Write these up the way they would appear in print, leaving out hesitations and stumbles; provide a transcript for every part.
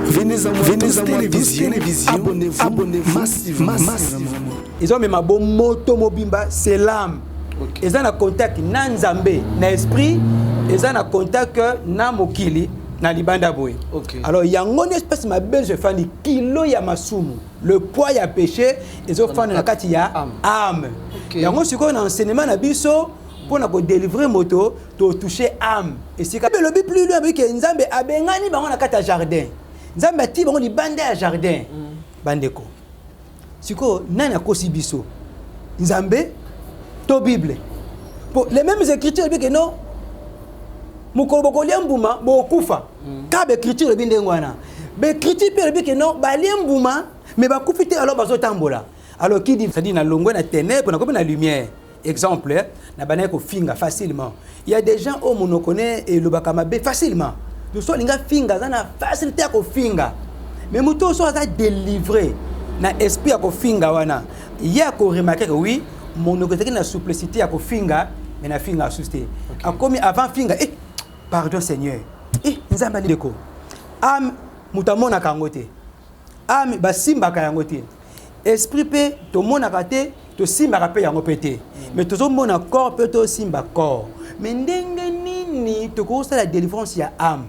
Venez à moi télévision. Abonnez-vous massivement. Ils ont même un bon moto mobimba, c'est l'âme. Ils ont un contact na nzambe, na esprit, ils ont un contact na mokili, na libanda boy. Alors il y a une espèce de belle je fais kilo ya masumu. Le poids ya péché, ils ont fait na kati ya âme. Il y a un enseignement na biso pour na ko délivrer moto, to toucher âme. Et c'est quand le but plus loin que nzambe abengani bango na kati ya jardin. Nzambe ati bango libanda ya jardin. Bandeko. Siko nana kosi biso. Nzambe to Bible. Pour les mêmes écritures que non. Mukolo bokolia mbuma bokufa. Ka be écriture le binde ngwana. Be écriture pe que non bali mbuma mais ba kufite alors bazo tambola. Alors qui dit ça dit na longwe na ténèbres na comme na lumière. Exemple, na bana ko finga facilement. Il y a des gens au mono connaît et le bakamabe facilement. Nous sommes linga finga ça na facilité à ko finga. Mais muto so ça délivré na esprit à ko finga wana. Il y a ko remarquer que oui, mon côté na souplicité à ko finga mais na finga assusté. A comme avant finga pardon Seigneur. Nzamba ni deko. Am mutamona kangote. Am basimba kangote. Esprit pe to mona kate to simba ka pe yango pété. Mais to mona corps pe to simba corps. Mais ndenge nini to ko la délivrance ya âme.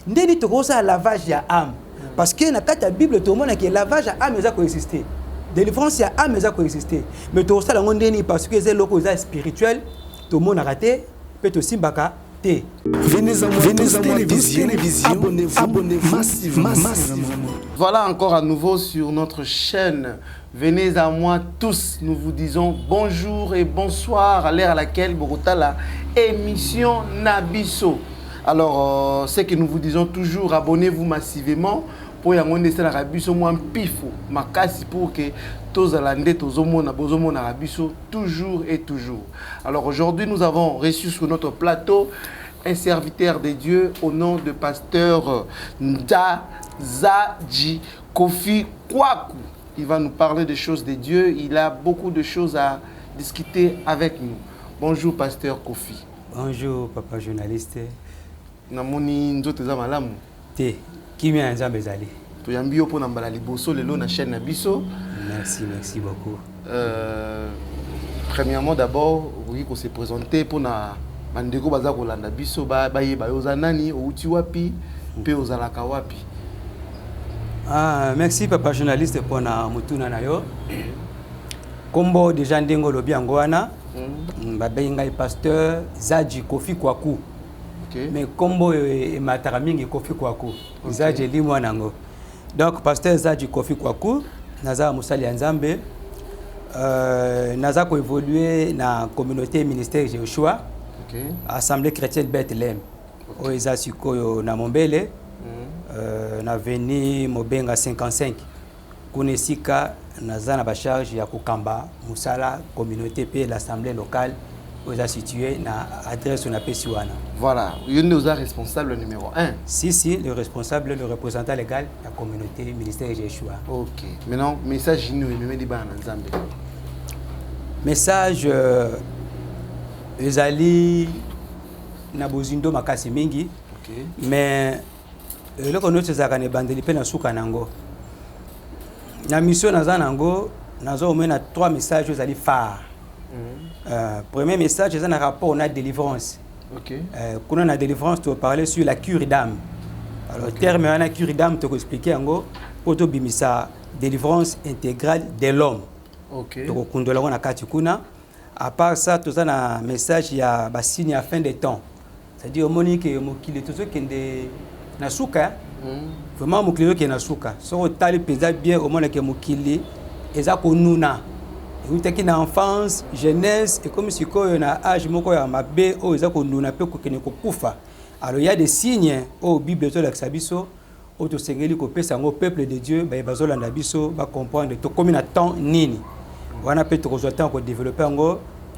Ndeni to ko la lavage ya âme. Parce que na kata Bible to mona que lavage ya âme eza ko exister. Délivrance ya âme eza ko exister. Mais to la ndeni parce que c'est loko eza spirituel to mona kate pe to simba ka. Venez à moi télévision. Abonnez-vous massivement. Voilà encore à nouveau sur notre chaîne. Venez à moi tous. Nous vous disons bonjour et bonsoir à l'heure à laquelle Bogota la émission Nabiso. Alors, ce que nous vous disons toujours, abonnez-vous massivement pour y avoir la Rabiso moins pifo. Ma casse pour que tous les bozomona Rabiso toujours et toujours. Alors aujourd'hui, nous avons reçu sur notre plateau un serviteur de Dieu au nom de pasteur Nzaji Kofi Kwaku. Il va nous parler des choses de Dieu. Il a beaucoup de choses à discuter avec nous. Bonjour, pasteur Kofi. Bonjour, papa journaliste. Namoni nzoto za malamu. Te, kimi ya nzambe zali. Toyambi yo pona mbala liboso lelo na chaîne Nabiso. Merci beaucoup. Premièrement d'abord, oui qu'on s'est présenté pour na bandeko baza kolanda biso ba yeba yoza nani outi wapi pe ozalaka wapi. Merci papa journaliste pour na mutuna na yo. Kombo déjà ndengo lobi yango wana. Ba benga pasteur Zaji Kofi Kwaku. Mais kombo e matara mingi Kofi Kwaku. Zaji limwa nango. Donc pasteur Zaji Kofi Kwaku naza musali ya Nzambe. Naza ko évoluer na communauté ministère Jéhoshua. Assemblée chrétienne Bethlehem. Oeza sikoyo na Mombele. Na veni Mobenga 55. Kunesika naza na ba charge ya kokamba musala communauté pe l'assemblée locale oeza situé na adresse na Pesiwana. Voilà, il nous a responsable numéro 1. Si, le responsable, le représentant légal de la communauté ministère Jéhoshua. OK. Maintenant, message nous et di bana Nzambe. Message ezali na bozindo makasi mingi. Mais le konote zaka ne bandeli pe na suka nango. Na mission naza nango nazo omena 3 messages ezali phare. Premier message c'est un rapport à délivrance. Quand on a délivrance, tu vas parler sur la cure d'âme. Alors, le terme la cure d'âme, tu vas expliquer en gros, pour te bimisa délivrance intégrale de l'homme. Donc, on a katikuna. À part ça, tu as un message, il y a un signe à fin des temps. C'est-à-dire, Monique, il est tout ce qui est na souka. Vraiment, mon client qui est na souka. Si on t'a bien, au moins, que mon client est à Konuna. Vous avez une enfance, jeunesse, et comme si vous avez un âge, vous avez un bébé, vous avez un peu de koufa. Alors il y a des signes au Bible de l'Axabiso, au Tosengeli, au peuple de Dieu, va comprendre que comme il y a temps, nini. On a peut être développer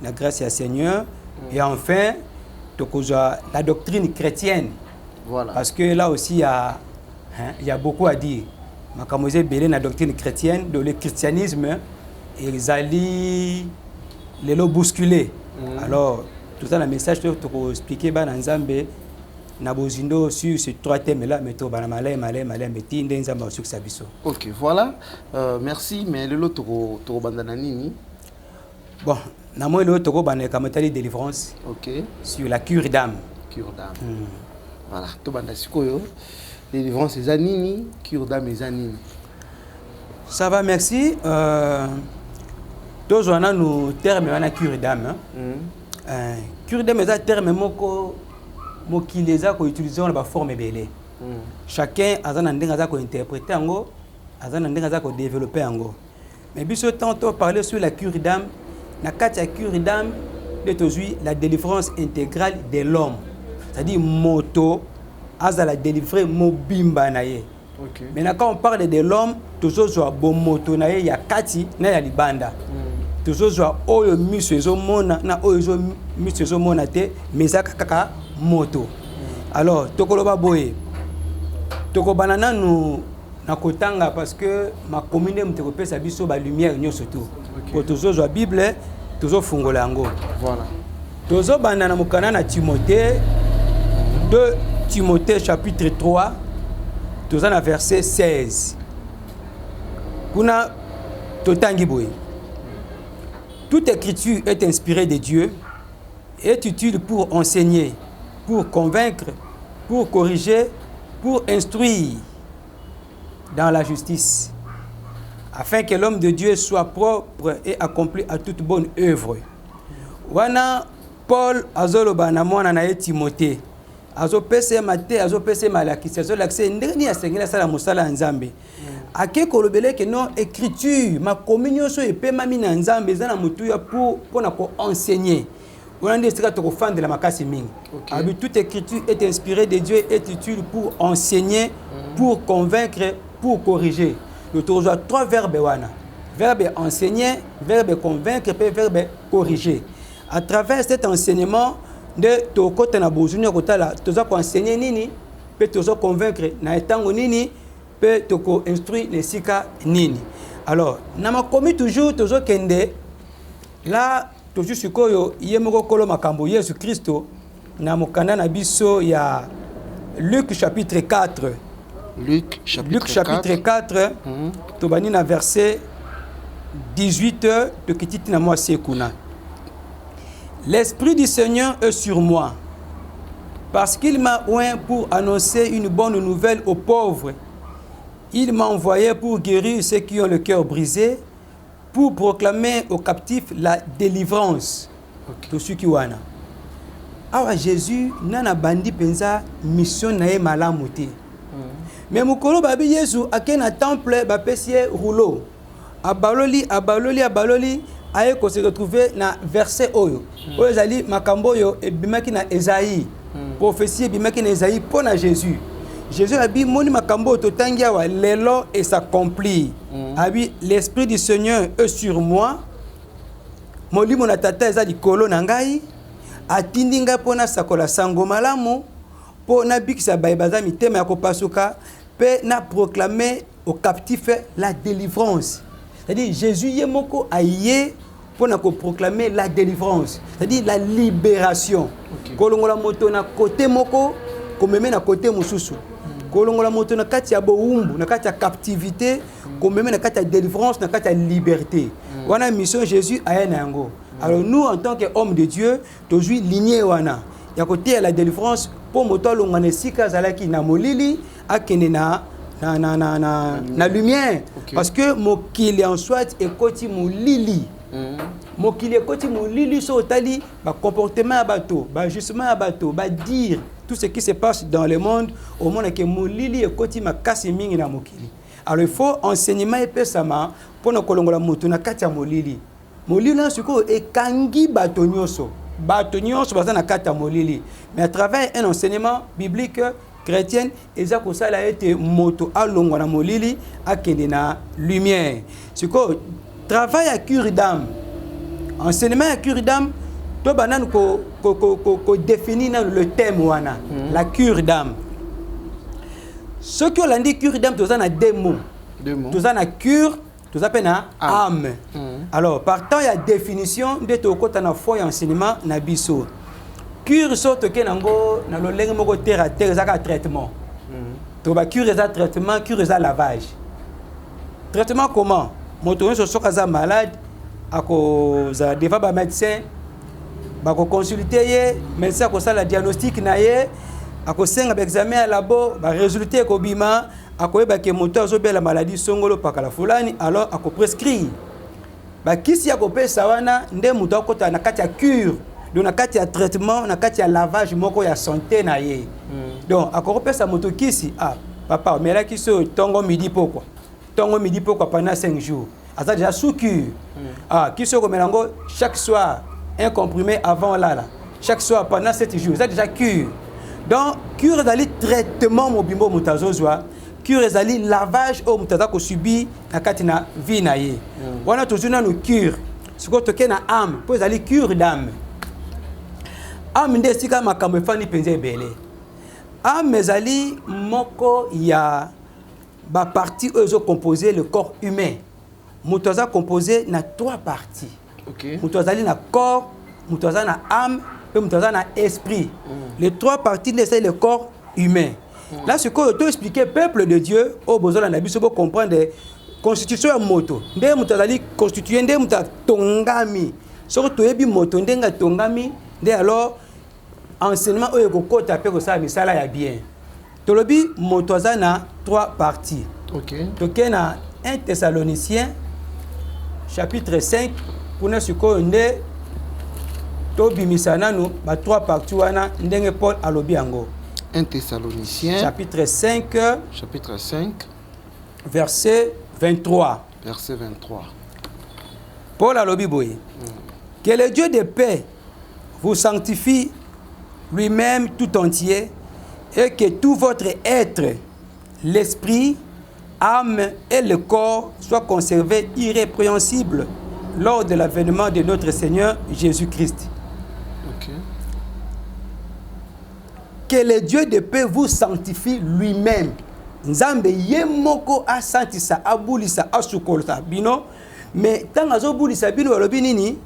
la grâce du Seigneur. Et enfin, la doctrine chrétienne. Voilà. Parce que là aussi, il y a beaucoup à dire. La doctrine chrétienne, le christianisme. Ils allaient les bousculer. Alors, tout ça, le message que tu expliquer dans Nzambe, na bozindo sur ces 3 thèmes là mais to bana malay mais tinde nzamba sur sabiso. OK, voilà. Merci, mais le lot to bandana nini? Bon, na moi le to bana kamatali délivrance. OK. Sur la cure d'âme. Cure d'âme. Voilà, to banda sikoyo. Délivrance et anini, cure d'âme et anini. Ça va, merci. Tous on a nos termes on a cure d'âme. Cure d'âme est un terme qui les a utilisé dans la forme belée. Chacun a un endroit à interpréter ango, a un endroit à développer ango. Mais biso tantôt parler sur la cure d'âme, na katia cure d'âme de aujourd'hui la délivrance intégrale de l'homme. C'est-à-dire moto à la délivrer mobimba naye. Maintenant quand on parle de l'homme, toujours soit bon moto naye ya kati na ya libanda. Toujours soit oyo miso mona na oyo miso mona te mezaka kaka moto. Alors tokoloba boye tokobana nanu na kotanga parce que ma commune mtekope sa biso ba lumière nyo surtout pour toujours soit bible toujours fungola ngo. Voilà. Toujours bana na mukana na Timothée 2 Timothée chapitre 3 toujours na verset 16. Kuna totangi boye. Toute écriture est inspirée de Dieu et est utile pour enseigner, pour convaincre, pour corriger, pour instruire dans la justice, afin que l'homme de Dieu soit propre et accompli à toute bonne œuvre. Wana Paul azoloba na mwana na Timothée azopese mate azopese malakisi azolakise ndeni asengela sala musala nzambe ake kolobele ke non écriture ma communion so epema mina nzambe za na mutu ya pour na ko enseigner on dit que to fendre la makasi mingi. Abi toute écriture est inspirée de Dieu est utile pour enseigner, pour convaincre, pour corriger. Le toujours 3 verbes wana. Verbe enseigner, verbe convaincre et verbe corriger. À travers cet enseignement de to kota na bozuni kotala toza ko enseigner nini pe toza convaincre na etango nini pe to ko instruire les sika nini. Alors na ma commis toujours tozo kende là toujours sikoyo yemoko kolo makambo Yesu Kristo na mokanda na biso ya Luc chapitre 4. Luc chapitre 4 tobani na verset 18 de kititi na moi sekuna. L'Esprit du Seigneur est sur moi, parce qu'il m'a oint pour annoncer une bonne nouvelle aux pauvres. Il m'a envoyé pour guérir ceux qui ont le cœur brisé, pour proclamer aux captifs la délivrance. Tout ce qui wana. Alors Jésus nana bandi penza mission nae malamu te. Mais mukolo babi Yesu akena temple ba pesie rouleau. Abaloli aye ko se retrouver na verset oyo. Oyo zali makambo yo ebimaki na Esaïe. Prophétie ebimaki na Esaïe pour na Jésus. Jésus a dit moni makambo totangia wa lelo et s'accomplit. Abi l'Esprit du Seigneur est sur moi. Molimo na tata eza likolo na ngai. Atindinga pona sakola sango malamu pona bikisa bayibaza mitema ya kopasuka pe na proclamer aux captifs la délivrance. C'est-à-dire Jésus yemoko aye pona ko proclamer la délivrance, c'est-à-dire la libération. Kolongola moto na côté moko komeme na côté mususu. Kolongola moto na kati ya boumbu na kati ya captivité komeme na kati ya délivrance na kati ya liberté. Wana mission Jésus aye na yango. Alors nous en tant qu'hommes de Dieu, toujours ligné wana. Ya côté la délivrance pour moto longane sika zalaki na molili akene na lumière. Parce que mokili en soit ekoti molili. Mokili ekoti molili so tali ba comportement ya bato, ba justement ya bato, ba dire tout ce qui se passe dans le monde au monde que molili ekoti makasi mingi na mokili. Alors il faut enseignement epesama pour na kolongola moto na kati ya molili. Molili na suko ekangi bato nyonso. Bato nyonso baza na kati ya molili. Mais à travers un enseignement biblique chrétienne, eza ko sala ete moto alongwa na molili akende na lumière. Suko travail à cure d'âme. Enseignement à cure d'âme, to banan ko définir le thème wana, la cure d'âme. Ce que l'on dit cure d'âme, toza na deux mots. Toza na cure, toza pe na âme. Alors, partant il y a définition de to kota na foi enseignement na biso. cure sorte que nango na lo lenge moko terre à terre ezaka traitement. To ba cure eza traitement, cure eza lavage. Traitement comment? Moto so soka za malade ako za devant ba médecin ba ko consulter ye, médecin ko sala diagnostic na ye, ako senga ba examen à labo, ba résultat ko bima, ako yeba ke moto azo be la maladie songolo pakala fulani, alors ako prescrire. Ba kisi ya ko pesa wana nde moto akota na kati ya cure. Donc na kati ya traitement, na kati ya lavage moko ya santé na ye. Donc ako pesa moto kisi, ah papa, mais là qui se tongo midi pourquoi? Tongo midi pourquoi pendant 5 jours. Ça déjà sous cure. Ah, qui se remélango chaque soir un comprimé avant là. Chaque soir pendant 7 jours. Ça déjà cure. Donc cure dali traitement mobimbo mutazozwa, cure dali lavage au mutaza ko subi na kati na vie na ye. Wana tozuna no cure. Siko toke na âme, po dali cure d'âme. Âme nde sika makambo fani penze belé. Âme ezali moko ya ba partie ozo composé le corps humain. Mutoza composé na 3 parties. OK. Mutoza na corps, mutoza na âme et mutoza na esprit. Les 3 parties c'est le corps humain. Là ce que je expliquer peuple de Dieu au besoin na biso pour comprendre constitution ya moto. Nde mutoza li constituer nde muta tongami. Soko toyebi moto ndenga tongami, nde alors enseignement oyo kokota pe ko sa misala ya bien. Tolobi motoza na 3 parties. OK. Toke na 1 Thessaloniciens chapitre 5 pour ne suko nde to bimisana no ba 3 parties wana ndenge Paul alobi yango. 1 Thessaloniciens chapitre 5 verset 23. Verset 23. Paul alobi boye. Que le Dieu de paix vous sanctifie lui-même tout entier et que tout votre être, l'esprit, âme et le corps soient conservés irrépréhensibles lors de l'avènement de notre Seigneur Jésus-Christ. Okay. Que le Dieu de paix vous sanctifie lui-même. Nzambe yemoko a santisa abulisa asukolsa bino, mais tant azobulisa bino alobi nini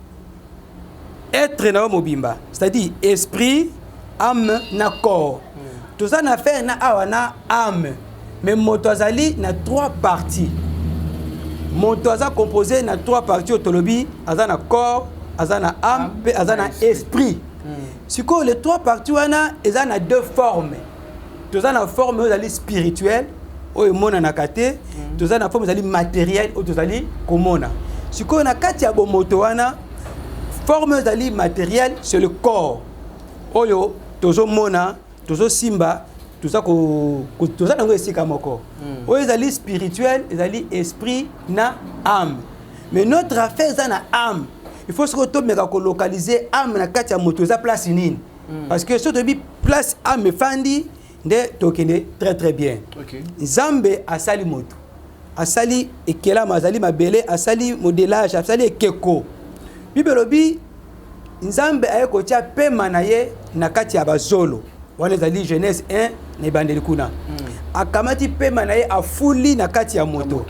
être na mobimba, c'est-à-dire esprit, âme na corps. Tout ça na fait na awana âme. Mais motozali na 3 parties. Motoza composé na 3 parties autolobi, azana corps, azana âme, et azana esprit. Si quoi les 3 parties wana, ezana 2 formes. Tozana forme ozali spirituelle, oyo mona na kate, tozana forme ozali matérielle, oyo tozali komona. Si quoi na kati ya bomoto wana, forme ozali matérielle, c'est le corps. Oyo tozo mona, tozo simba, tout ça tout ça nango esika moko. Oyo ezali spirituel, ezali esprit na âme. Mais notre affaire ça na âme. Il faut se retrouver à localiser âme na kati ya moto za place nini. Parce que ce de place âme fandi de tokene très très bien. OK. Nzambe asali moto. Asali ekela mazali mabele, asali modelage, asali ekeko. Bibelobi Nzambe ayeko tia pema na ye na kati ya bazolo. Wana ezali Genèse 1 na bandeli kuna. Akamati pema na ye afuli na kati ya moto.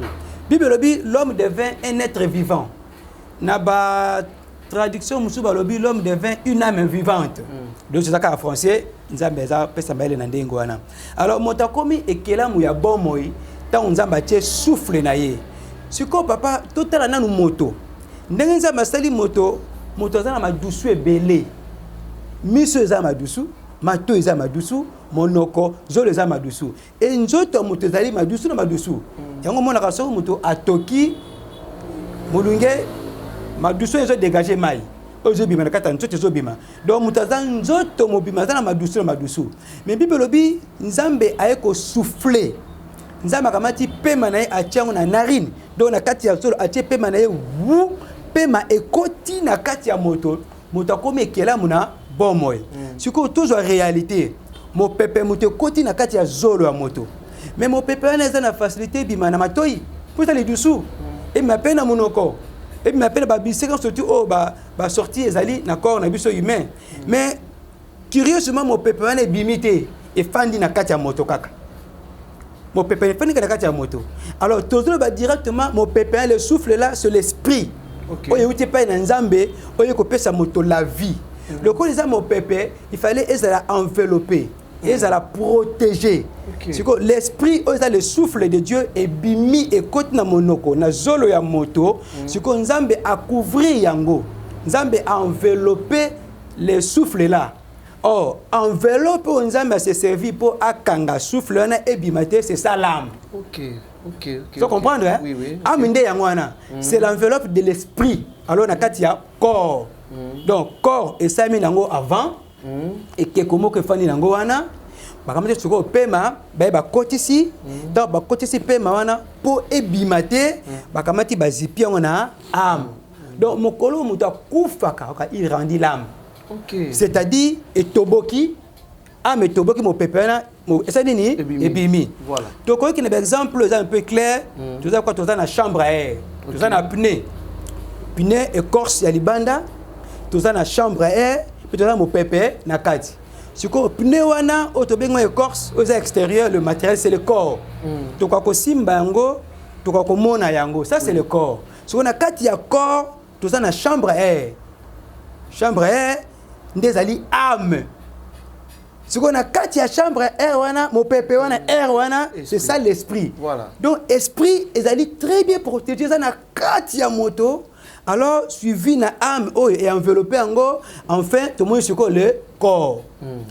Bibelobi l'homme devint un être vivant. Na ba traduction musu balobi l'homme devint une âme vivante. Donc c'est ça en français Nzambe za pesa mbele na ndengo wana. Alors moto komi ekelamu ya bomoi ta Nzambe tie souffle na ye. Siko papa totala nanu moto. Ndenge Nzambe asali moto za na madusu ebele. Miso za madusu, mato za madusu, monoko zolo za madusu. Et nzoto moto zali madusu na madusu. Yango mona kaso moto atoki mulunge madusu ezo dégager mai. Ozo bima na kata nzoto ezo bima. Donc moto za nzoto mobima za na madusu na madusu. Mais Bible lobi Nzambe ayeko souffler. Nzambe akamati pema na ye atiango na narine. Donc na kati ya zolo atie pema na ye wu pema ekoti na kati ya moto akomi ekela muna bomoy. Siko toujours réalité. Mo pepe moto ekoti na kati ya zolo ya moto. Mais mo pepe wana eza na facilité bima na matoi. Puta le dessous. Et m'appelle na monoko. Et m'appelle ba biseka sorti o ba sorti ezali na corps na biso humain. Mais curieusement mo pepe wana bimité et fandi na kati ya moto kaka. Mo pepe fandi na kati ya moto. Alors toujours ba directement mo pepe le souffle là sur l'esprit. Okay. Oyo uti pa na Nzambe, oyo kopesa moto la vie. Le corps des âmes au pépé, il fallait envelopper, protéger. C'est que l'esprit, le souffle de Dieu est bimi et côte na monoko, na zolo ya moto. C'est que Nzambe a couvrir yango. Nzambe a enveloppé les souffles là. Or, enveloppe Nzambe s'est servi pour akanga souffle et bimate, c'est ça l'âme. Ok. Tu comprends, hein? Oui, oui. Aminde yangwana, c'est l'enveloppe de l'esprit. Alors, on a katia corps. Donc, corps et ça mis nango avant. Et que comment que fani nango wana. Bakamate tsoko pema, ba kotisi. Donc, ba kotisi pema wana pour ebimate. Bakamati bazipi wana âme. Donc, mokolo muta kufaka, il rendit l'âme. C'est-à-dire, et toboki. Âme et toboki mo pepena. Ça dit ni ebimi. Voilà. Donc quand il y a un exemple un peu clair, tu as quoi tu as la chambre à air, tu as la pneu écorce ya libanda, tu as la chambre à air, puis tu as mon pépé na kati. Si ko pneu wana auto benga écorce aux extérieurs, le matériel c'est le corps. Tu quoi ko simba yango, tu quoi ko mona yango, ça c'est le corps. Si on a kati ya corps, tu as la chambre à air. Chambre à air ndezali âme. Ce qu'on a quatre chambre air wana, mon pépé wana air wana, c'est ça l'esprit. Voilà. Donc esprit ils allaient très bien protégé ça na quatre moto. Alors suivi na âme et enveloppé en go, enfin tout le monde sur le corps.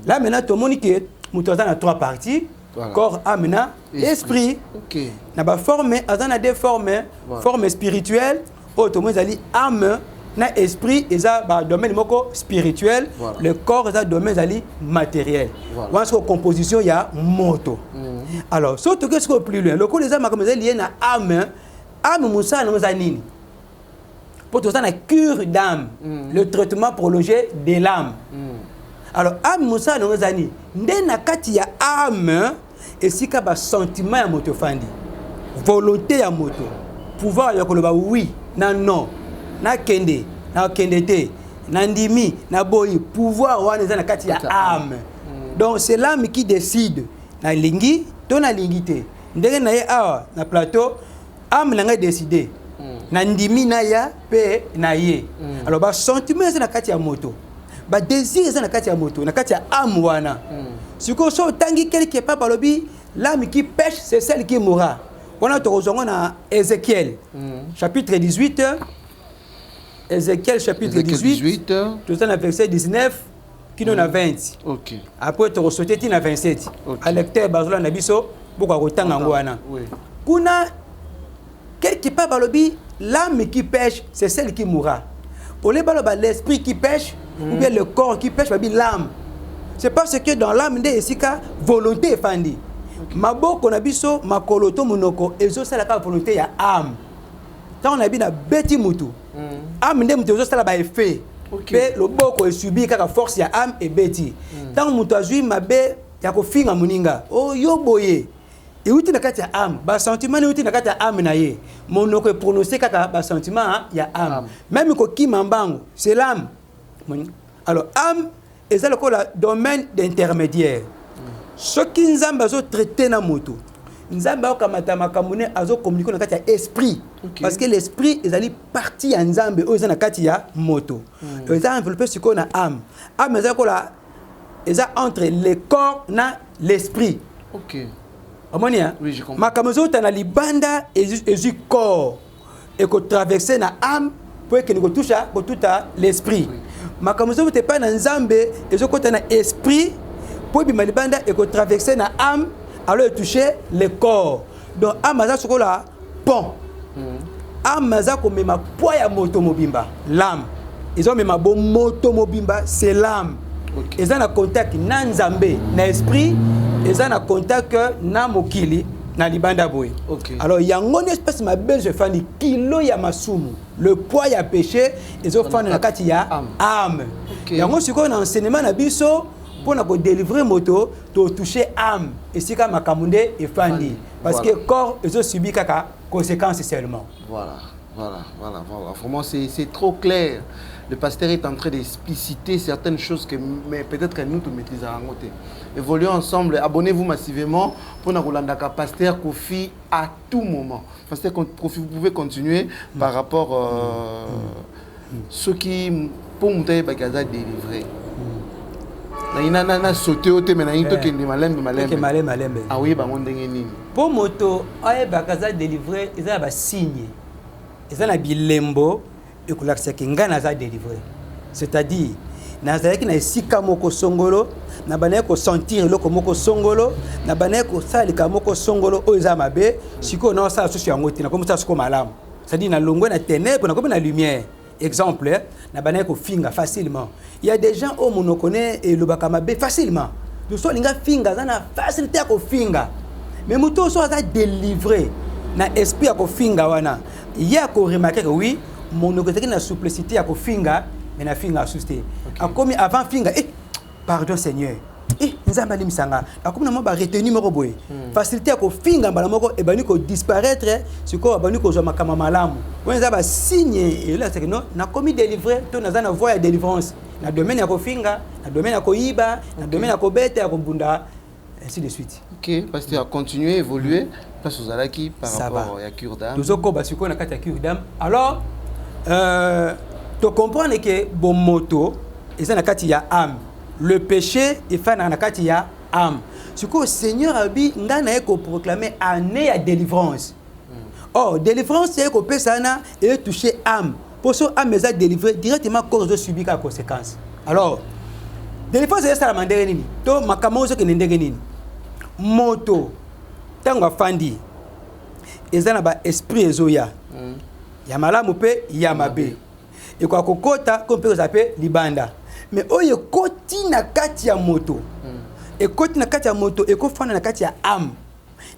Là maintenant tout le monde qui moto dans trois parties, voilà. Corps, âme na esprit. OK. Na ba forme azana deux formes, voilà. Forme spirituelle, tout le monde allait âme na esprit et ça domaine moko spirituel, voilà. Le corps ça domaine ali matériel. Voilà. Dans composition il y a moto. Alors surtout que ce qu'on plus loin, le corps des âmes comme lié na âme musa na zanini. Pour tout ça na cure d'âme, le traitement prolongé de l'âme. Alors âme musa na zanini, ndé na kati ya âme et si ka ba sentiment ya moto fandi. Volonté ya moto. Pouvoir ya koloba oui, na non. Na kende, na kendete, na ndimi, na boyi, pouvoir wana za na kati ya âme. Donc c'est l'âme qui décide. Na lingi, to na lingité. Ndenge na ye awa na plateau, âme na nga décider. Na ndimi na ya pe na ye. Alors ba sentiment za na kati ya moto. Ba désir za na kati ya moto, na kati ya âme wana. Si ko so tangi quelque part balobi, l'âme qui pêche c'est celle qui mourra. On a tozongo na Ézéchiel. Chapitre 18. Ézéchiel chapitre 18, tout ça dans verset 19, qui nous a 20. Ok. Après, tu ressortais à 27. À lecteur, Bazola Nabiso, beaucoup de temps en Guana. Kuna, quelque part, balobi, l'âme qui pêche, c'est celle qui mourra. Au lieu de l'esprit qui pêche, ou bien le corps qui pêche, l'âme. C'est parce que dans l'âme, il y a une volonté fandi. Maboko Nabiso, Makoloto Monoko, et ça, c'est la volonté, il y a âme. Quand on a bien bêti mutu, âme ndem te ça ba effet. Mais le boko est subi kaka force ya âme et bêti. Tant mutu azui mabe ya ko finga muninga. Oh yo boye. Et uti na kati ya âme, ba sentiment uti na kati ya âme na ye. Monoko est prononcé kaka ba sentiment ya âme. Même ko kimambango, c'est l'âme. Alors âme est ça le domaine d'intermédiaire. Ce qui nzamba zo traiter na mutu. Nzamba okamata makamune azo communiquer na kati ya esprit. Parce que l'esprit est allé partie en nzambe o na kati ya moto. Et ça enveloppé sur qu'on a âme. Âme est là est entre le corps na l'esprit. OK. Amonia. Oui, je comprends. Makamozo tana libanda et du corps et ko traverser na âme pour que nous touche à tout à l'esprit. Makamozo te pas na nzambe et zo ko tana esprit pour bi malibanda et ko traverser na âme. Alors toucher le corps. Donc amaza sokola pont. Amaza ko mema poids ya moto mobimba, l'âme. Ils ont mema bon moto mobimba, c'est l'âme. Ils ont un contact na nzambe, na esprit, ils ont un contact na mokili, na libanda boy. Alors yango une espèce ma belle je fani kilo ya masumu. Le poids ya péché, ils ont fait na kati ya âme. Yango siko na enseignement na biso pour nous délivrer moto, to toucher âme et si comme makamunde et fandi parce que corps ils ont subi kaka conséquences seulement. Voilà. Vraiment c'est trop clair. Le pasteur est en train d'expliciter certaines choses que mais peut-être que nous tout maîtrisons en côté. Évoluons ensemble, abonnez-vous massivement pour nous rendre pasteur Kofi à tout moment. Pasteur Kofi, vous pouvez continuer par rapport ceux qui pour monter bakaza délivré. Na sauté au thème na yito kende malembe. Ah oui ba mondenge nini. Pour moto ay bakaza délivré, ils ont ba signe. Ils ont bilembo et ko lakisa kinga na za délivré. C'est-à-dire nazalaki na esika moko songolo na banaye ko sentir loko moko songolo na banaye ko salika moko songolo oyo eza mabe siko na sala susu yango tina comme ça siko malamu. C'est-à-dire na longwe na ténèbre na comme na lumière. Exemple, na banaye ko finga facilement. Il y a des gens au mono connaît et le bakamabe facilement. Nous sommes linga finga za na facilité ko finga. Mais muto so za délivré na esprit ko finga wana. Il y a ko remarquer que oui, mon côté na souplicité ko finga mais na finga asuste. A comme avant finga pardon Seigneur. Nzamba limisanga. A comme na mo ba retenu moko boy. Facilité ko finga mbala moko e bani ko disparaître, siko bani ko zo makama malamu. Wenza ba signe et là c'est que non na commis délivré to na za na voie de délivrance. Na domaine ya ko finga, na domaine ya ko iba, na domaine ya ko beta ya ko bunda ainsi de suite. OK, parce que tu as continué évoluer parce que zalaki par rapport à cure d'âme. Nous ko ba siko na kata cure d'âme. Alors tu comprends que bon moto et ça na kati ya âme. Le péché est fait na kati ya âme. Ce que le Seigneur a dit ngana eko proclamer année ya délivrance. Oh, délivrance c'est que pesana et toucher âme. Pour ça âme est délivré directement cause de subir la conséquence. Alors délivrance c'est ça la mandere nini. To makamo zo ke ndenge nini. Moto tango afandi ezana ba esprit ezoya. Ya malamu pe ya mabe. Et quoi kokota comme peut s'appeler libanda. Mais oyo koti na kati ya moto. Et koti na kati ya moto et ko fana na kati ya âme.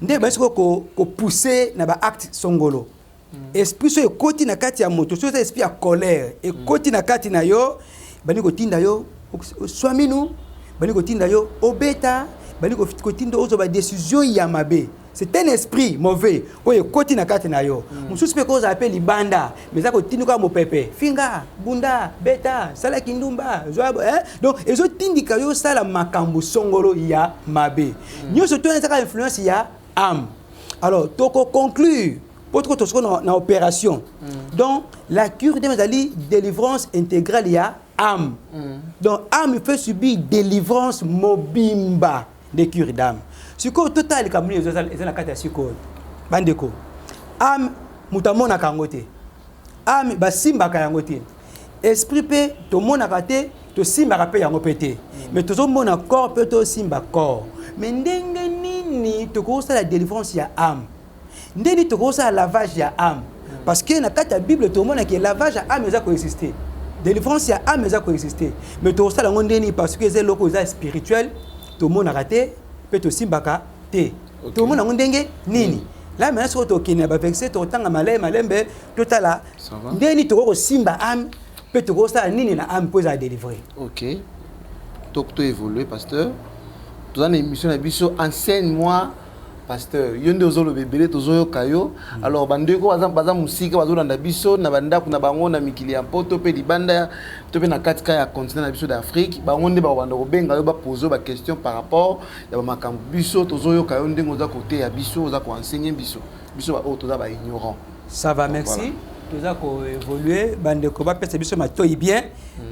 Nde ba siko ko pousser na ba acte songolo. Esprit so koti na kati ya moto, so esprit ya colère et koti na kati na yo, bani ko tinda yo swaminu, bani ko tinda yo obeta, bani ko tinda ozo ba décision ya mabe. C'est un esprit mauvais. Oye koti na kati na yo. Mususu pe ko za appelle libanda, mais ça ko tinduka mo pepe. Finga, bunda, beta, sala kindumba, joabo Donc ezo tindika yo sala makambu songolo ya mabe. Nyo so to na influence ya âme. Alors, toko conclure pour que tu sois dans opération. Donc la cure de délivrance intégrale il y a âme. Donc âme fait subir délivrance mobimba de cure d'âme. Ce que total comme les la carte siko bandeko. Âme mutamona kangote. Âme ba simba kangote. Esprit pe to mona kate to simba ka pe yango pété. Mais to mona corps pe to simba corps. Mais ndenge nini to ko la délivrance ya âme. Ndeni to ko sa lavage ya âme. Parce que na kata Bible to mona que lavage ya âme eza ko exister. Délivrance ya âme eza ko exister. Mais to sa la ndeni parce que c'est loko eza spirituel to mona raté pe to simbaka te. To mona ndenge nini. Là maintenant ce que to kina ba vexé to tanga malembe totala. Ndeni to ko simba âme pe to ko sa nini na âme pour za délivrer. OK. Donc tu évoluer pasteur. Tu as une émission na biso enseigne-moi pasteur yonde ozolo bebele tozoyo kayo alors bandeko baza musika bazolanda biso na bandako na bango na mikili ya poto pe libanda to pe na katika ya continent na biso d'Afrique bango nde ba banda ko benga yo ba poser ba question par rapport ya ba makambo biso tozoyo kayo ndengo za côté ya biso za ko enseigner biso ba o toza ba ignorant. Ça va, merci. Toza ko évoluer bandeko ba pesa biso matoi bien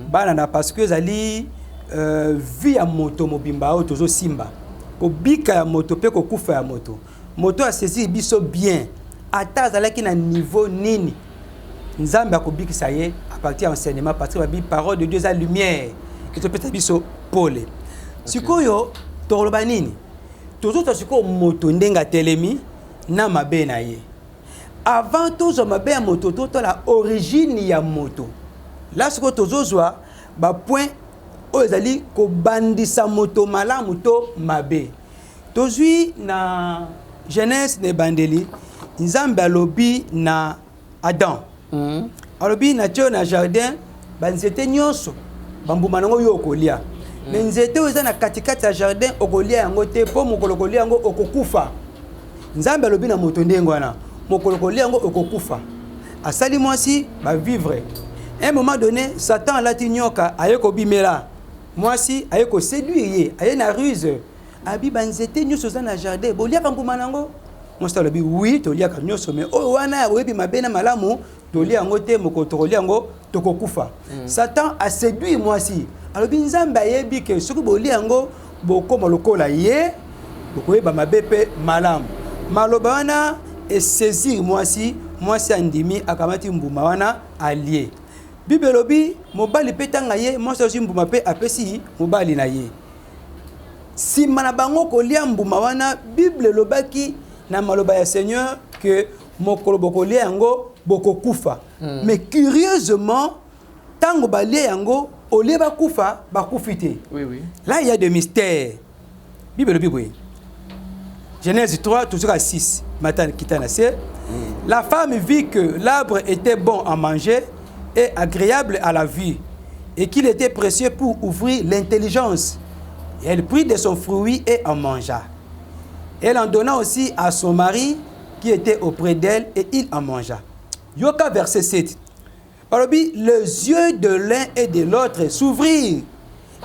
bana na parce que zali vie ya moto mobimba o tozo simba ko bika ya moto pe ko kufa ya moto moto a saisi biso bien ata zalaki na niveau nini nzambe akobikisa ye à partir enseignement parce que la parole de Dieu a lumière que to pesa biso pole sikoyo toloba nini tozo to siko moto ndenga telemi na mabe na ye avant tozo mabe ya moto to la origine ya moto là siko tozo zwa ba point ozali ko bandisa moto malamu to mabe tozui na Genèse ne bandeli nzambe alobi na Adam alobi na tio na jardin banzete nyonso bambuma nango yo okolia mais nzete oza na katikati ya jardin okolia yango te po mokolo kolia yango okokufa nzambe alobi na moto ndengo wana mokolo kolia yango okokufa asali mwasi ba vivre un moment donné Satan alati nyoka ayeko bimela mwasi ayeko séduire aye na ruse abi banzete nyoso za na jardin bolia kambuma nango mwasi alobi oui tolia ka nyoso mais o wana oyebi mabena malamu toli yango te moko toli yango tokokufa. Satan a séduit moi aussi. Alors binzamba yebi que ce que boli yango boko malokola ye boko yeba mabepe malam. Maloba wana et saisir moi si andimi akamati mbuma wana allié. Bible lobi mobali petanga ye moi aussi mbuma pe apesi mobali na ye. Si manabango kolia mbuma wana Bible lobaki na maloba ya Seigneur que mokolo bokolia yango bokokufa. Mais curieusement tango balia yango olie bakufa bakufite. Oui oui. Là il y a des mystères. Bible lobi Genèse 3 toujours à 6. Matin Kitanase. La femme vit que l'arbre était bon à manger et agréable à la vue et qu'il était précieux pour ouvrir l'intelligence. Et elle prit de son fruit et en mangea. Elle en donna aussi à son mari qui était auprès d'elle et il en mangea. Yoka verset 7. Les yeux de l'un et de l'autre s'ouvrirent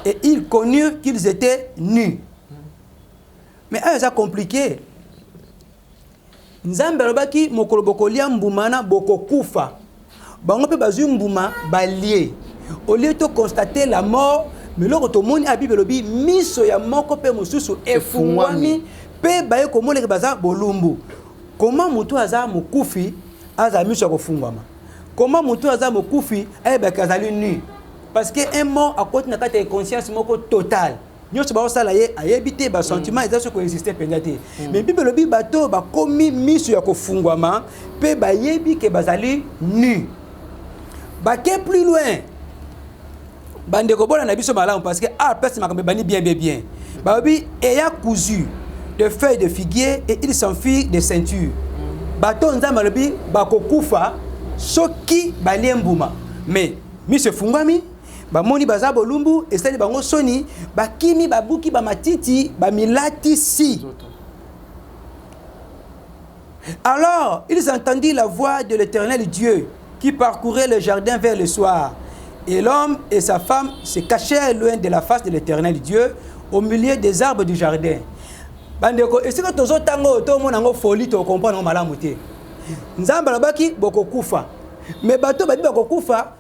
et ils connurent qu'ils étaient nus. Mais c'est compliqué. Nzambe alobaki mokolo bokolia mbuma na bokokufa. Bango pe bazui mbuma balie. Au lieu de constater la mort, mais loko to moni a Bible lobi miso ya moko pe mususu efungwami pe baye komole ke baza bolumbu. Comment mutu aza mukufi aza miso kofungwama? Comment mutu aza mukufi ba kazali nu? Parce que un mort a côté na kata conscience moko total. Nyoso ba osala ye ayebite ba sentiment ezaso ko exister pendate. Mais Bible lobi bato ba komi miso ya kofungwama pe bayebi ke bazali nu. Ba ke plus loin. Bande ko bona na biso malamu parce que personne makambe bani bien. Babi eya cousu de feuilles de figuier et il s'enfuit de ceinture. Bato nzamba lobi bakokufa soki baliembuma. Mais miso fungwami ba moni baza bolumbu esali bango soni bakimi babuki ba matiti ba milati si. Alors ils entendirent la voix de l'Éternel Dieu qui parcourait le jardin vers le soir. Et l'homme et sa femme se cachèrent loin de la face de l'Éternel Dieu au milieu des arbres du jardin. Bandeko, est-ce que tozo tango to mona ngo folie to comprendre malamu te. Nzamba lobaki bokokufa. Mais bato babi bokokufa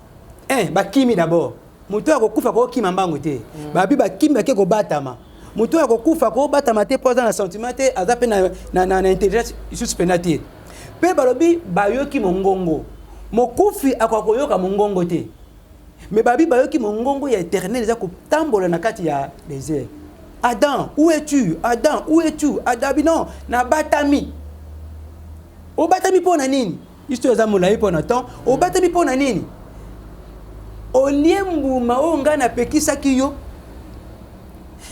bakimi d'abord. Mutu akokufa ko kima mbango te. Babi bakimi ke ko batama. Mutu akokufa ko batama te poza na sentiment te azape na intelligence suspendate. Pe balobi bayoki mongongo. Mokufi akwakoyoka mongongo te. Mais babi bayoki mongongo ya éternel za ko tambola na kati ya désert. Adam, où es-tu? Adam, où es-tu? Adam, non, na batami. O batami pona nini? Histoire za molai pona temps. O batami pona nini? O liembu maonga na pekisa kiyo.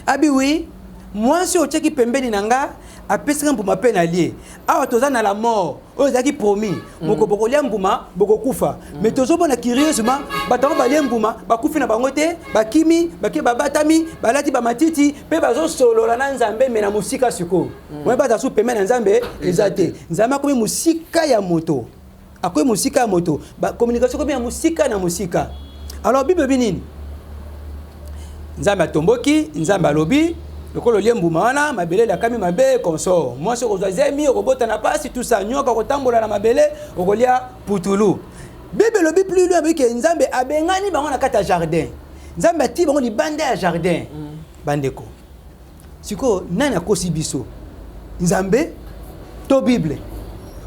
Abi oui, moi si o tcheki pembeni nanga apesika mbuma pe na lie. Awa toza na la mort. O zaki promis. Moko boko liembuma boko kufa. Mais tozo bona curieusement batango ba liembuma bakufi na bango te, bakimi, bake babatami, balati ba matiti, pe bazo solola na Nzambe mena musika siko. Moi ba tasu pemena na Nzambe ezate. Nzambe akomi musika ya moto. Akomi musika ya moto. Ba communication komi ya musika na musika. Alors Bible binini. Nzambe atomboki, Nzambe alobi lokolo liembuma wana mabele la kami mabe consort. Moi ce ko zemi robota na pasi tout ça nyoka ko tambola na mabele okolia putulu. Bible lobi plus loin avec Nzambe abengani bango na kata jardin. Nzambe ati bango libanda ya jardin. Bandeko. Siko nani akosi biso? Nzambe to Bible.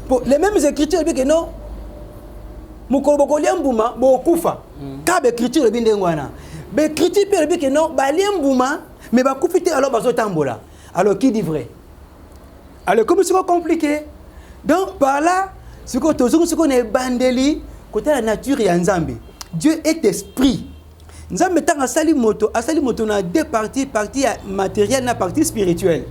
Pour les mêmes écritures que non mukolo bokolia mbuma bokufa. Ka be écriture binde ngwana. Be écriture pe que non baliembuma mais bakufite alors bazo tambola. Alors qui dit vrai? Alors comme c'est compliqué. Donc par là ce que tozungu ce qu'on est bandeli côté la nature ya Nzambe. Dieu est esprit. Nzambe tanga asali moto na deux parties matérielle na partie spirituelle.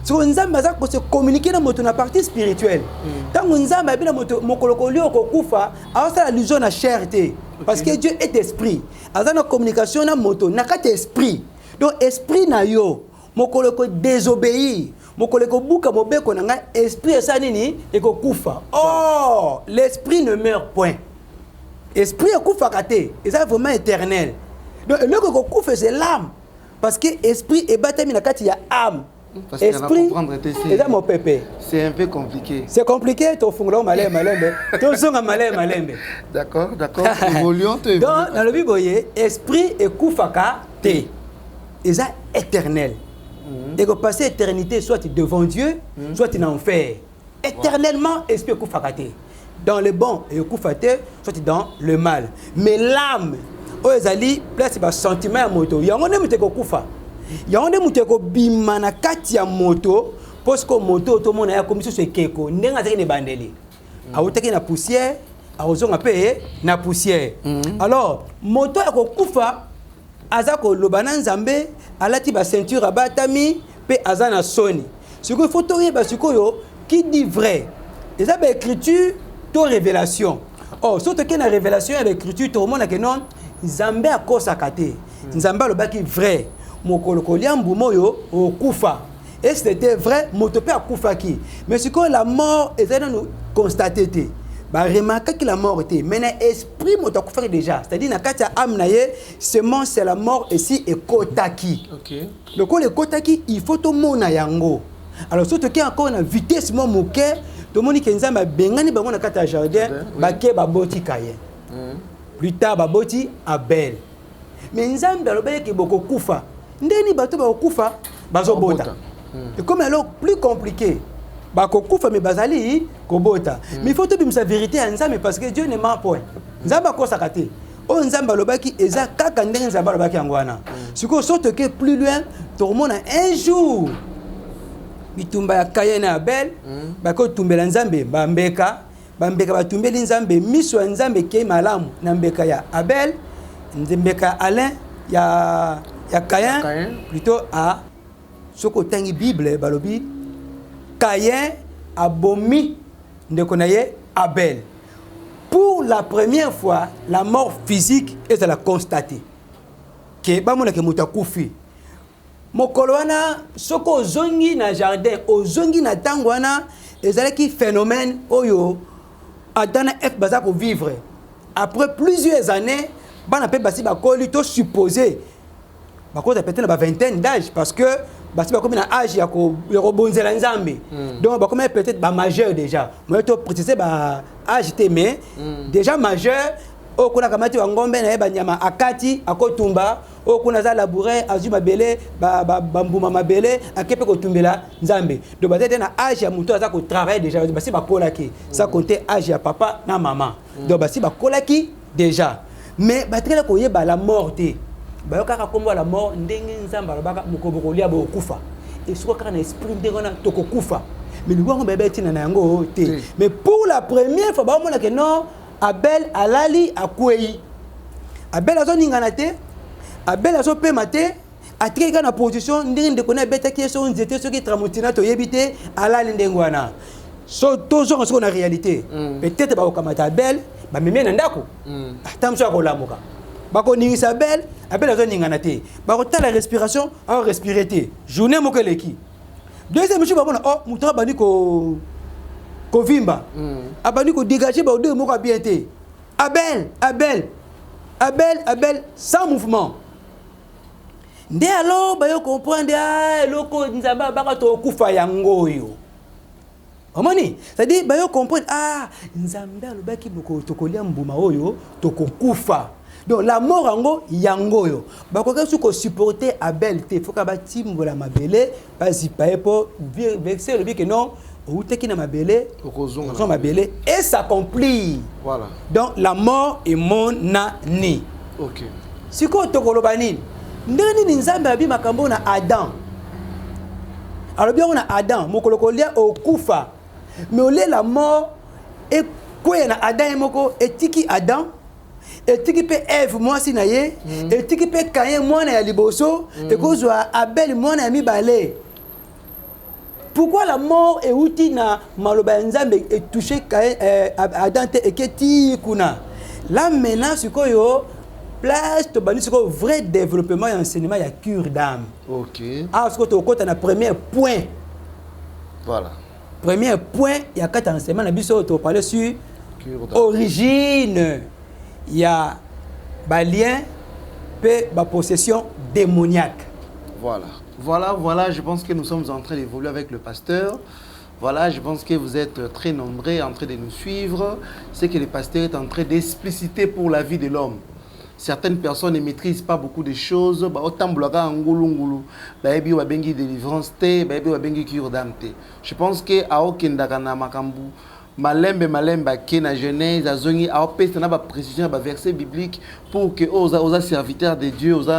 So Nzambe aza ko se communiquer na moto na partie spirituelle. Tango Nzambe abina moto mokolokoli okokufa awasa allusion na cherté parce que Dieu est esprit. Aza na communication na moto na kati esprit. Donc esprit na yo mokoloko désobéir mokoloko buka mobeko na nga esprit esa nini ekokufa. Oh, l'esprit ne meurt point. Esprit akufa kate, et ça vraiment éternel. Donc le ko kufa c'est l'âme parce que esprit est batami na kati ya âme. Parce qu'il y en a pour prendre mon pépé. C'est un peu compliqué. C'est compliqué, ton fongolon malé malé, ton son malé malé. D'accord, d'accord. Évoluons, donc dans le biboye, esprit et koufaka te. Et ça éternel. Et que passer éternité soit devant Dieu, soit en enfer. Éternellement, esprit et koufaka te. Dans le bon et koufate, soit dans le mal. Mais l'âme, oh ezali place ba sentiment ya moto. Yango ne muteko kufa. Yango ne muteko bimana kati ya moto. Parce que moto tout le monde a comme si c'est keko. Ndenga zaki ne bandeli. Autaki na poussière, aozonga pe na poussière. Alors, moto ya kokufa azako lobana nzambe alati ba ceinture abatami pe azana soni. Ce qu'il faut toyer ba sikoyo qui dit vrai. Et ça ba écriture to révélation. Oh, surtout qu'il y a une révélation à l'écriture tout le monde a que non nzambe akosaka te. Nzambe alobaki vrai. Mokolo koliambu moyo okufa. Et c'était vrai, motopé a koufaki. Mais ce que la mort est à nous constater. Bah remarquez que la mort était. Mais l'esprit moto koufaki déjà. C'est-à-dire na katia âme naie, c'est la mort ici et kotaki. OK. Le coup le kotaki, il faut tout mona yango. Alors surtout qu'il y a encore une vitesse mo moké, tout le monde qui nzamba bengani bango na katia jardin, ba ke ba boti kaye. Plus tard ba boti Abel. Mais nzamba lobele ki boko kufa. Ndeni bato ba kufa bazo bota. Et comme alors plus compliqué, bah kokufa mais bazali kobota. Mais il faut te dire sa vérité à Nzambe parce que Dieu ne ment point. Nzamba ko sakate. O Nzamba lobaki eza kaka ndenge Nzamba lobaki angwana. Siko sorte que plus loin, tout le monde un jour bitumba ya Kayen na Abel, ba ko tumbela Nzambe bambeka, bambeka batumbeli Nzambe miso Nzambe ke malamu na mbeka ya Abel, Nzembeka Alain ya Kayen plutôt à ce que dans la Bible, balobi, Caïn a bomi de connaître Abel. Pour la première fois, la mort physique est à la constater. Que ba mona ke mutakufi. Mokoloana soko zongi na jardin, ozongi na tangwana, ezalaki phénomène oyo adana f bazako vivre. Après plusieurs années, bana pe basi ba koli to supposé. Ba ko peut-être na vingtaine d'âge parce que parce que comme un âge ya ko rebonzela nzambe donc comme peut-être ba majeur déjà moi to préciser ba âge té mais déjà majeur o kuna kamati wa ngombe na ba nyama akati akotumba o kuna za labourer azuma belé ba mbuma mabele akepe ko tumbela nzambe donc peut-être na âge ya muto aza ko travailler déjà basi ba kolaki ça compter âge ya papa na maman donc basi ba kolaki déjà mais ba tele ko yeba la mort té ba kaka kombo la mort ndenge nzamba lobaka mukoboko lia bo kufa et soit quand esprit ndenge na toko kufa mais nous on bébé tina na yango te mais pour la première fois ba mona que non Abel alali akwei Abel azo ningana te Abel azo pema te atrika na position ndenge ndeko na beta ki so nzete so ki tramotina to yebite alali ndengwana so toujours en na réalité peut-être ba okamata Abel ba meme na ndako atamso akolamuka bako ningisa Abel azo ningana te bako tala respiration a respirer te journée mokeleki deuxième jour babona oh mutra bani ko vimba abani ko dégager ba deux moko bien te Abel sans mouvement nde alors ba yo comprendre ah loko nzamba baka to kufa yango yo omoni c'est-à-dire ba yo comprendre ah nzamba lobaki boko tokolia mbuma oyo tokokufa. Donc la mort ango yangoyo bakoka suko supporter Abel te foka ba timbola mabele basi paye pour vexer le bien que non ou te ki na mabele okozonga mabele et s'accomplit. Voilà. Donc la mort est mon nani. OK. Siko tokoloba nini ndeni ni nzambe abi makambo na Adam. Alors bien on a Adam mokolokolia okufa mais ole la mort et quoi na Adam moko etiki Adam et qui peut Ève moi si naie et qui peut Caïn moi na liboso et cause Abel moi na mi balé. Pourquoi la mort est outil na maloba nzambe est touché Caïn Adam et que ti kuna là maintenant ce que yo place to bani ce que vrai développement et enseignement il y a cure d'âme. OK. Ah ce que to côté na premier point. Voilà. Premier point il y a quatre enseignements na biso to parler sur origine. Il y a des liens et des possessions démoniaques. Voilà. Voilà, je pense que nous sommes en train d'évoluer avec le pasteur. Voilà, je pense que vous êtes très nombreux en train de nous suivre. C'est que le pasteur est en train d'expliciter pour la vie de l'homme. Certaines personnes ne maîtrisent pas beaucoup de choses. Je pense que malembe ke na Genèse azongi a opesa na ba précision ba verset biblique pour que aux serviteurs de Dieu aux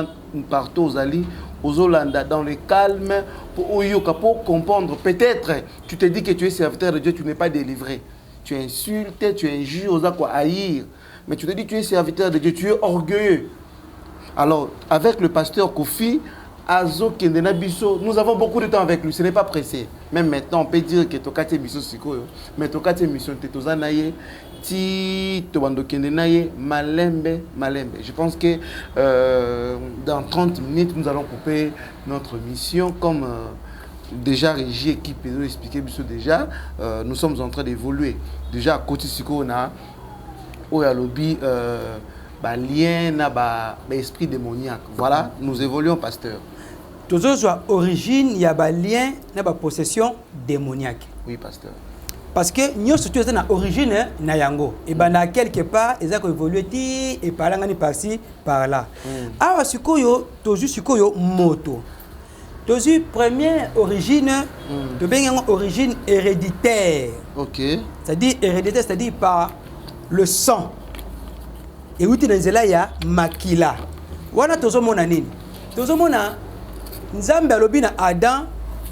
partout aux ali aux Hollandais dans le calme pour comprendre. Peut-être tu te dis que tu es serviteur de Dieu, tu n'es pas délivré, tu insultes, tu injures, aux quoi haïr, mais tu te dis que tu es serviteur de Dieu, tu es orgueilleux. Alors avec le pasteur Kofi Azo Kendena Bisso, nous avons beaucoup de temps avec lui, ce n'est pas pressé. Même maintenant, on peut dire que Tokate Bisso Sikoyo, mais Tokate Mission Tetozanaye, Ti Tobando Kendenaye, Malembe. Je pense que dans 30 minutes, nous allons couper notre mission comme déjà Régie équipe et expliqué Bisso déjà. Nous sommes en train d'évoluer. Déjà, à côté Siko, on a Oya Lobby. Lien, esprit démoniaque. Voilà, nous évoluons, pasteur. Toujours soit origine, il y a un lien, il y a une possession démoniaque. Oui, pasteur. Parce que nous sommes dans l'origine, na yango. Et ben là quelque part, ils ont évolué et par là, par-ci, par-là. Alors, sikoyo, toujours sikoyo moto. Toujours première origine, de bien origine héréditaire. Ok. C'est-à-dire héréditaire, c'est-à-dire par le sang. Et où tu es là, makila. Wana tozo mona nini? Tozo mona nzambe alobi na Adam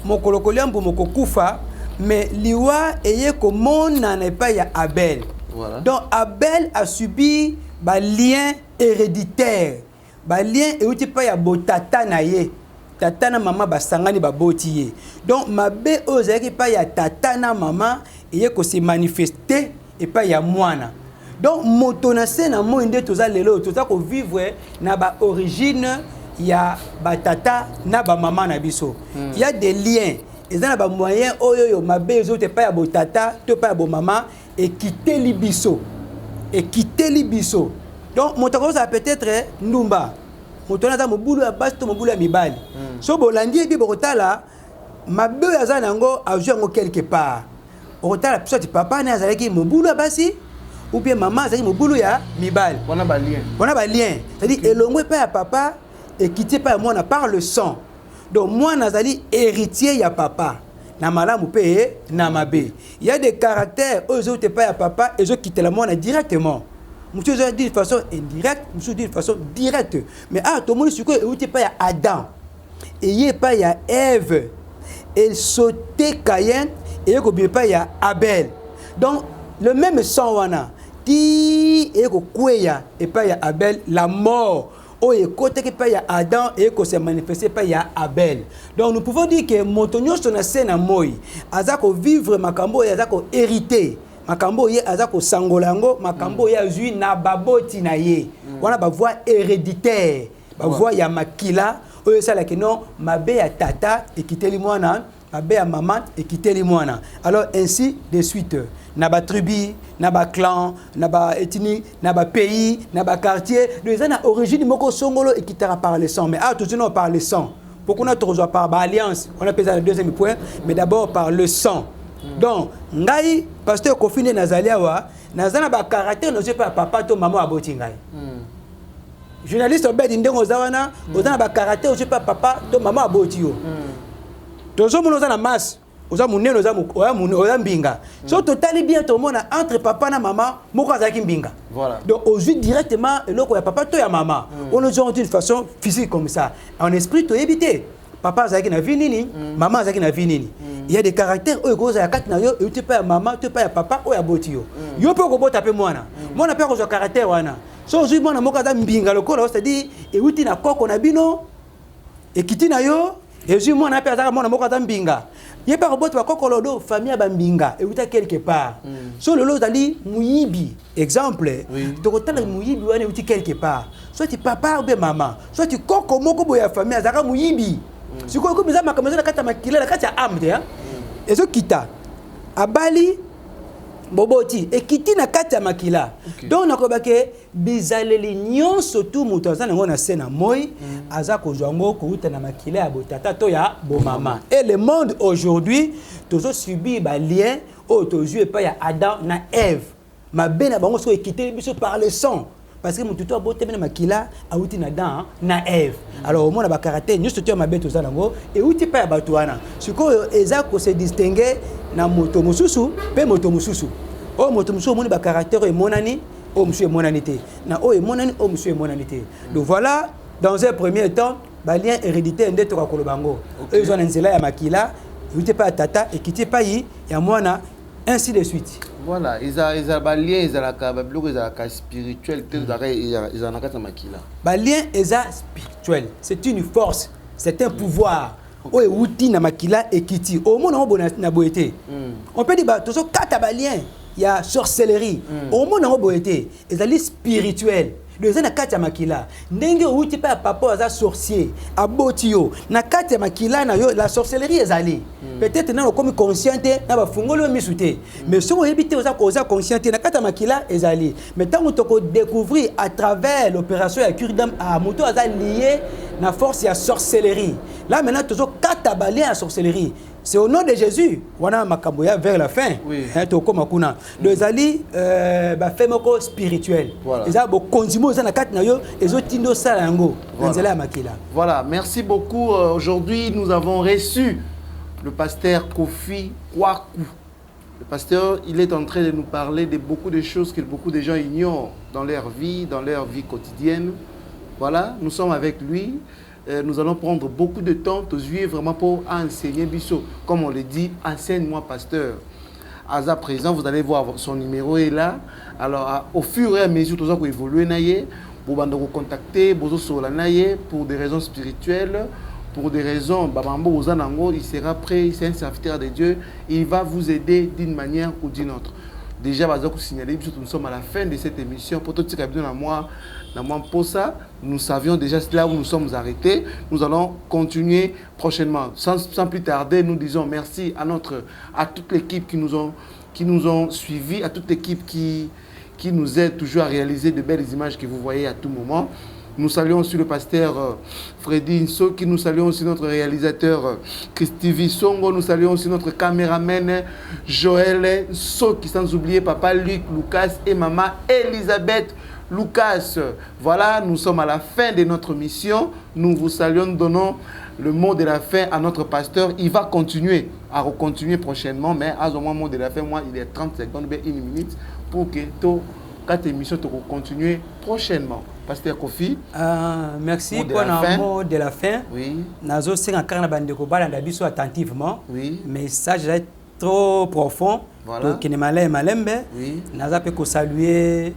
mokolo koliambo mokokufa mais liwa eye komona na pas ya Abel. Voilà. Donc Abel a subi ba lien héréditaire. Ba lien et où tu pas ya botata na ye. Tata na maman basangani ba boti ye. Donc mabe ozaki pas ya tata na maman eye ko se manifester et pas ya mwana. Donc moto na se na mo inde toza lelo toza ko vivre na ba origine ya ba tata na ba maman na biso. Il y a des liens. Et ça na ba moyen oyo mabe zo te pa ya bo tata, te pa ya bo maman et quitter li biso. Et quitter li biso. Donc moto ko ça peut-être ndumba. Moto na za mobulu ya basi to mobulu ya mibali. So bolandi bi bokotala mabe ya za nango a joué ngo quelque part. Okotala soit papa na azalaki mobulu ya basi ou bien maman c'est mobulu ya mibali. On a ba lien. C'est-à-dire elongwe pas ya papa et quitter pas moi par le sang. Donc moi nazali héritier ya papa. Na malamu pe na mabe. Il y a des caractères eux autres pas ya papa et eux quitter la moi directement. Monsieur dit de façon indirecte, monsieur dit de façon directe. Mais tout le monde ce que pas ya Adam. Et il pas ya Ève. Et sauté Caïn et ko bien pas ya Abel. Donc le même sang wana ti et ko kweya et pas ya Abel la mort o e côté que pas ya Adam et ko se manifester pas ya Abel. Donc nous pouvons dire que motonyo sona sena moi azako vivre makambo ya azako hériter makambo ye azako sangolango makambo ya zui na baboti na ye wana ba voix héréditaire ba voix ya makila o sala que non mabe ya tata et kiteli mwana mabe ya maman et kiteli mwana. Alors ainsi de suite. Na ba tribu, na ba clan, na ba ethnie, na ba pays, na ba quartier. Donc ça na origine moko songolo et qui t'a par le sang. Mais tout de suite on par le sang. Pourquoi on a toujours par alliance? On appelle ça le deuxième point, mais d'abord par le sang. Donc ngai pasteur Kofine Nazalia wa nazana ba caractère no pas papa to maman aboti ngai. Journaliste obedi ndengo zawana, ozana ba caractère no pas papa to maman aboti yo. Tozo muno za na masse. Oza muneno oza mbinga. So totali bien tout le monde entre papa na maman, moko azaki mbinga. Voilà. Donc on joue directement eloko ya papa to ya maman. On le joue d'une façon physique comme ça. En esprit to éviter. Papa azaki na vie nini, maman azaki na vie nini. Il y a des caractères o goza ya kati na yo, tu pas ya maman, tu pas ya papa o ya boti yo. Yo pe ko bota pe mwana. Mwana pe ko zo caractère wana. So joue mwana moko aza mbinga lokolo, c'est-à-dire e uti na koko na bino e kiti na yo, e joue mwana pe azaka mwana moko aza mbinga. Il y a pas robot wa kokolodo famille bambinga et uta quelque part. So le lot dali muyibi exemple. Donc autant muyibi wana uti quelque part. Soit tu papa ou bien maman, soit tu koko moko boya famille azaka muyibi. Si ko biza makamzo na kata makila na kata amde hein. Ezo kita. Abali boboti ekiti na kati ya makila donc nakoba ke bizaleli nyonso tu moto aza nango na se na moi aza kozwa ngo kouta na makila ya botata to ya bomama et le monde aujourd'hui tozo subir ba lien o tozue pa ya Adam na Ève mabe na bango so ekiti biso par le sang parce que mututo abote na makila auti na dan na Ève alors au mona ba caractère nyonso tu mabe to za nango et uti pa ya bato wana siko eza ko se distinguer na moto mususu pe moto mususu o moto mususu moni ba caractère e monani o mususu e monanité na o e monani o mususu e monanité donc voilà dans un premier temps ba lien hérédité ndeto ka kolobango e zo na nzela ya makila uti pa tata et kiti pa yi ya mwana ainsi de suite. Voilà, ils ont ba lien, ils ont la spirituel, ils ont la makila. Ba lien spirituel, c'est une force, c'est un pouvoir. O outil na makila ekiti. Au monde na boété. On peut dire ba tozo kata ba lien, il y a sorcellerie. Au monde na boété, ils spirituel. Le zana kati ya makila ndenge outi pa papa aza sorcier abotio na kati ya makila na yo la sorcellerie ezali peut-être na comme consciente na ba fungolo misute mais so ebité oza consciente na kati ya makila ezali mais tant on toko découvrir à travers l'opération ya Cure-d'âme à moto aza lié na force ya sorcellerie là maintenant tozo kata balé à sorcellerie. C'est au nom de Jésus. Wana makamboya vers la fin. Hein toko makuna. Le zali ba femoko spirituel. Eza bo konzimo za na kat na yo ezo tindo sala yango. Nzela makila. Voilà, merci beaucoup. Aujourd'hui, nous avons reçu le pasteur Kofi Kwaku. Le pasteur, il est en train de nous parler de beaucoup de choses que beaucoup de gens ignorent dans leur vie quotidienne. Voilà, nous sommes avec lui. Nous allons prendre beaucoup de temps, vraiment pour enseigner Bissot. Comme on le dit, enseigne-moi, pasteur. À présent, vous allez voir, son numéro est là. Alors, au fur et à mesure, tout ça pour évoluer, vous vous contacter, pour des raisons spirituelles, pour des raisons, il sera prêt, c'est un serviteur de Dieu, il va vous aider d'une manière ou d'une autre. Déjà, nous sommes à la fin de cette émission. Pour tout ce qui est besoin de moi, pour ça, nous savions déjà là où nous sommes arrêtés. Nous allons continuer prochainement. Sans plus tarder, nous disons merci à toute l'équipe qui nous ont suivis, à toute l'équipe qui nous aide toujours à réaliser de belles images que vous voyez à tout moment. Nous saluons aussi le pasteur Freddy Nsoki, nous saluons aussi notre réalisateur Christy Songo, nous saluons aussi notre caméraman Joël Nsoki, sans oublier papa Luc Lucas et maman Elisabeth Lucas. Voilà, nous sommes à la fin de notre mission. Nous vous saluons, nous donnons le mot de la fin à notre pasteur. Il va continuer à recontinuer prochainement, mais à ce mot de la fin, moi, il est 30 secondes, bien 1 minute, pour que cette émission continue prochainement. Pasteur Kofi. Merci pour le mot de la fin. Oui. Nazo singa karna bandeko balanda biso attentivement. Oui. Message est trop profond. Voilà. Pour Kinemale Malembe. Oui. Naza pe ko saluer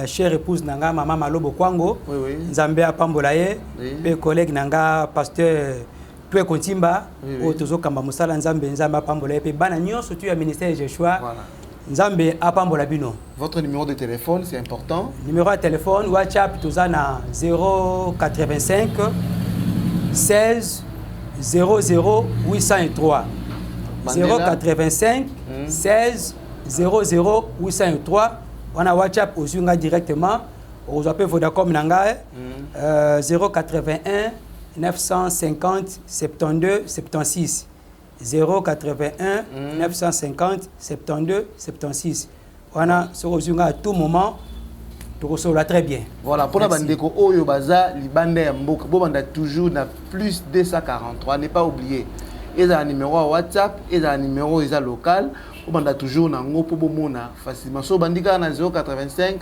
chère épouse nanga maman Malobo Kwango. Oui, oui. Nzambe apambola ye. Oui. Pe collègue nanga pasteur Pue Kontimba. Oui, oui. O tozo kamba musala nzambe apambola ye pe bana nyonso tu ya ministère Joshua. Voilà. Nzambe apambola bino. Votre numéro de téléphone, c'est important. Numéro de téléphone, WhatsApp, tout ça, 085 16 00 803. 085 16 00 803. On a WhatsApp au Zunga directement. On appelle Vodacom Nanga. 081 950 72 76. 081 950 72 76. Voilà, sur Ozunga à tout moment, tu reçois très bien. Voilà, pour la bandeko Oyo Baza, Libanda Yamboka, Bobanda toujours na plus 243, n'est pas oublié. Il y a un numéro à WhatsApp, il y a un numéro local, Bobanda toujours na ngopo bomona facilement. So bandika na 085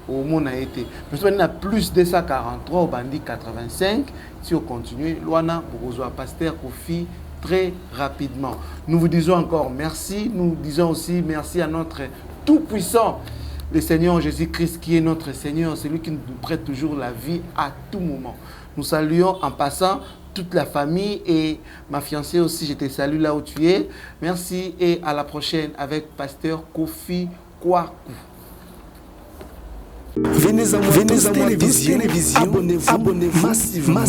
au monde a été. Mais si on a plus 243 au bandi 85, si on continue, Luana pour reçoit pasteur Kofi très rapidement. Nous vous disons encore merci. Nous disons aussi merci à notre tout-puissant, le Seigneur Jésus-Christ, qui est notre Seigneur, celui qui nous prête toujours la vie à tout moment. Nous saluons en passant toute la famille et ma fiancée aussi, je te salue là où tu es. Merci et à la prochaine avec pasteur Kofi Kwaku. Venez à moi, télévision. Abonnez-vous massivement.